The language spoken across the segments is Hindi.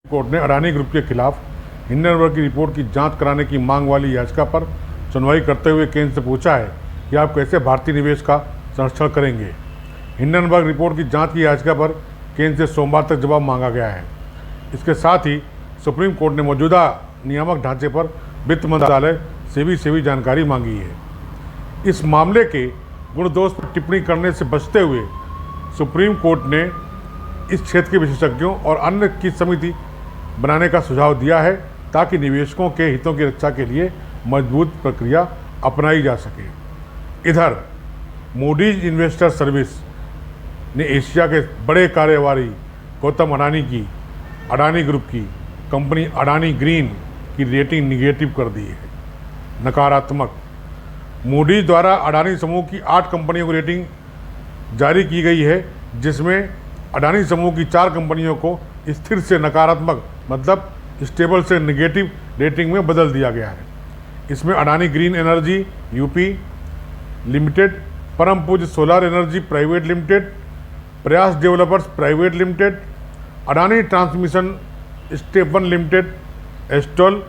कोर्ट ने अडानी ग्रुप के खिलाफ हिंडनबर्ग की रिपोर्ट की जांच कराने की मांग वाली याचिका पर सुनवाई करते हुए केंद्र से पूछा है कि आप कैसे भारतीय निवेश का संरक्षण करेंगे। हिंडनबर्ग रिपोर्ट की जांच की याचिका पर केंद्र से सोमवार तक जवाब मांगा गया है। इसके साथ ही सुप्रीम कोर्ट ने मौजूदा नियामक ढांचे पर वित्त मंत्रालय से भी जानकारी मांगी है। इस मामले के गुणदोष पर टिप्पणी करने से बचते हुए सुप्रीम कोर्ट ने इस क्षेत्र के विशेषज्ञों और अन्य की समिति बनाने का सुझाव दिया है ताकि निवेशकों के हितों की रक्षा के लिए मजबूत प्रक्रिया अपनाई जा सके। इधर मूडीज इन्वेस्टर सर्विस ने एशिया के बड़े कारोबारी गौतम अडानी की अडानी ग्रुप की कंपनी अडानी ग्रीन की रेटिंग निगेटिव कर दी है, नकारात्मक। मूडीज द्वारा अडानी समूह की 8 कंपनियों की रेटिंग जारी की गई है, जिसमें अडानी समूह की 4 कंपनियों को स्थिर से नकारात्मक मतलब स्टेबल से नेगेटिव रेटिंग में बदल दिया गया है। इसमें Adani green energy UP limited, Param Pujya solar energy private limited, Prayas developers private limited, Adani transmission step 1 limited एस्टॉल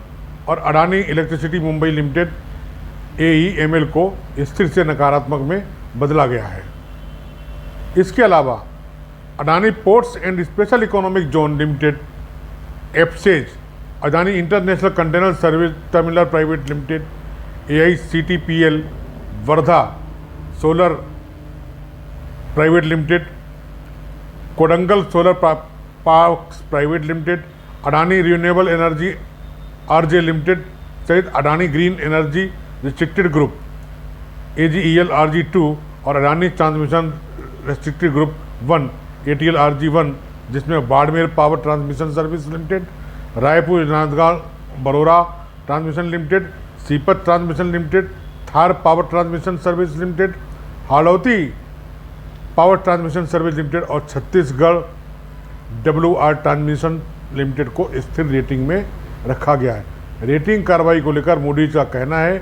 और Adani electricity Mumbai limited AEML को स्थिर से नकारात्मक में बदला गया है। इसके अलावा Adani ports and special economic zone limited एफसेज, Adani international container service terminal private limited AICTPL, Wardha solar private limited, Kodangal solar parks private limited, Adani renewable energy RJ limited सहित Adani green energy restricted group AGEL RG2 और Adani transmission restricted group 1 ATL RG1, जिसमें Barmer power transmission service limited, Raipur Rajnandgaon Warora transmission limited, Sipat transmission limited, Thar power transmission service limited, Hadoti power transmission service limited और छत्तीसगढ़ WR ट्रांसमिशन लिमिटेड को स्थिर रेटिंग में रखा गया है। रेटिंग कार्रवाई को लेकर मूडीज का कहना है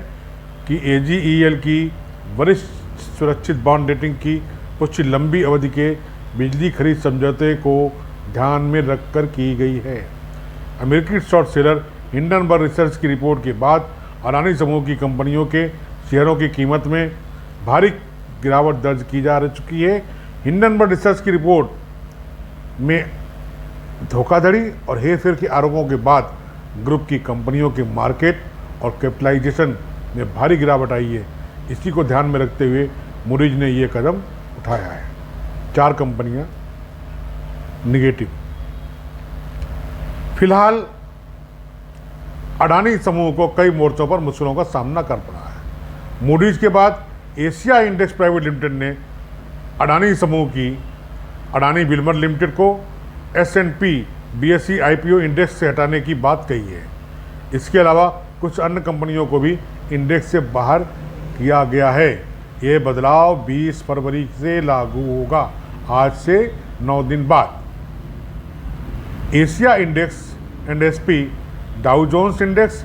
कि AGEL की वरिष्ठ सुरक्षित बॉन्ड रेटिंग की कुछ लंबी अवधि के बिजली खरीद समझौते को ध्यान में रखकर की गई है। अमेरिकी शॉर्ट सेलर हिंडनबर्ग रिसर्च की रिपोर्ट के बाद अडानी समूह की कंपनियों के शेयरों की कीमत में भारी गिरावट दर्ज की जा चुकी है। हिंडनबर्ग रिसर्च की रिपोर्ट में धोखाधड़ी और हेरफेर के आरोपों के बाद ग्रुप की कंपनियों के मार्केट और कैपिटलाइजेशन में भारी गिरावट आई है। इसी को ध्यान में रखते हुए मूडीज ने ये कदम उठाया है। 4 कंपनियां निगेटिव। फिलहाल अडानी समूह को कई मोर्चों पर मुश्किलों का सामना कर पड़ा है। मूडीज के बाद एशिया इंडेक्स प्राइवेट लिमिटेड ने अडानी समूह की अडानी विल्मर लिमिटेड को S&P BSE IPO इंडेक्स से हटाने की बात कही है। इसके अलावा कुछ अन्य कंपनियों को भी इंडेक्स से बाहर किया गया है। यह बदलाव 20 फरवरी से लागू होगा, आज से 9 दिन बाद। Asia index and SP, Dow Jones index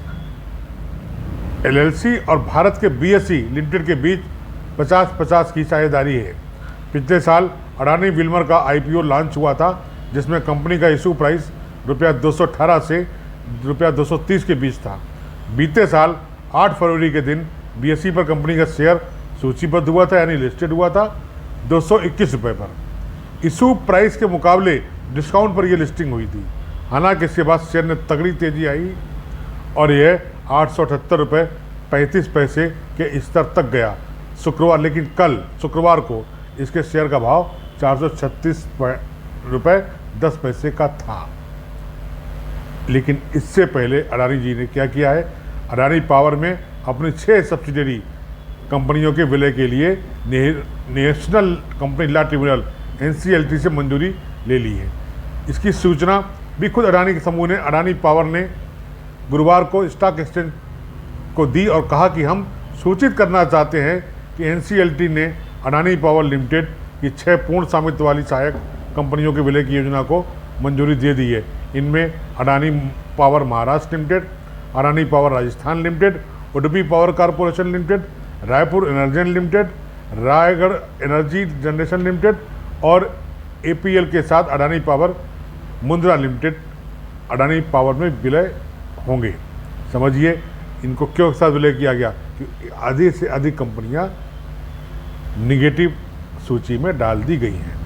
LLC और भारत के BSE लिमिटेड के बीच 50-50 की साझेदारी है। पिछले साल अडानी विल्मर का IPO लॉन्च हुआ था, जिसमें कंपनी का इशू प्राइस ₹218 से ₹230 के बीच था। बीते साल 8 फरवरी के दिन BSE पर कंपनी का शेयर सूचीबद्ध हुआ था, यानी लिस्टेड हुआ था ₹221 पर। इशू प्राइस के मुकाबले डिस्काउंट पर यह लिस्टिंग हुई थी। हालांकि इसके बाद शेयर ने तगड़ी तेजी आई और यह ₹878.35 के स्तर तक गया शुक्रवार, लेकिन कल शुक्रवार को इसके शेयर का भाव ₹436.10 का था। लेकिन इससे पहले अडानी जी ने क्या किया है, अडानी पावर में अपनी 6 सब्सिडियरी कंपनियों के विलय के लिए national company law tribunal NCLT से मंजूरी ले ली है। इसकी सूचना भी खुद अडानी के समूह ने अडानी पावर ने गुरुवार को स्टॉक एक्सचेंज को दी और कहा कि हम सूचित करना चाहते हैं कि NCLT ने अडानी पावर लिमिटेड की 6 पूर्ण स्वामित्व वाली सहायक कंपनियों के विलय की योजना को मंजूरी दे दी है। इनमें Adani power Maharashtra limited, Adani power Rajasthan limited, Udupi power corporation limited, Raipur energy limited, Raigarh energy generation limited और APL के साथ Adani power Mundra limited Adani power में विलय होंगे। समझिए इनको क्यों एक साथ विलय किया गया, कि आधी से अधिक कंपनियां निगेटिव सूची में डाल दी गई हैं।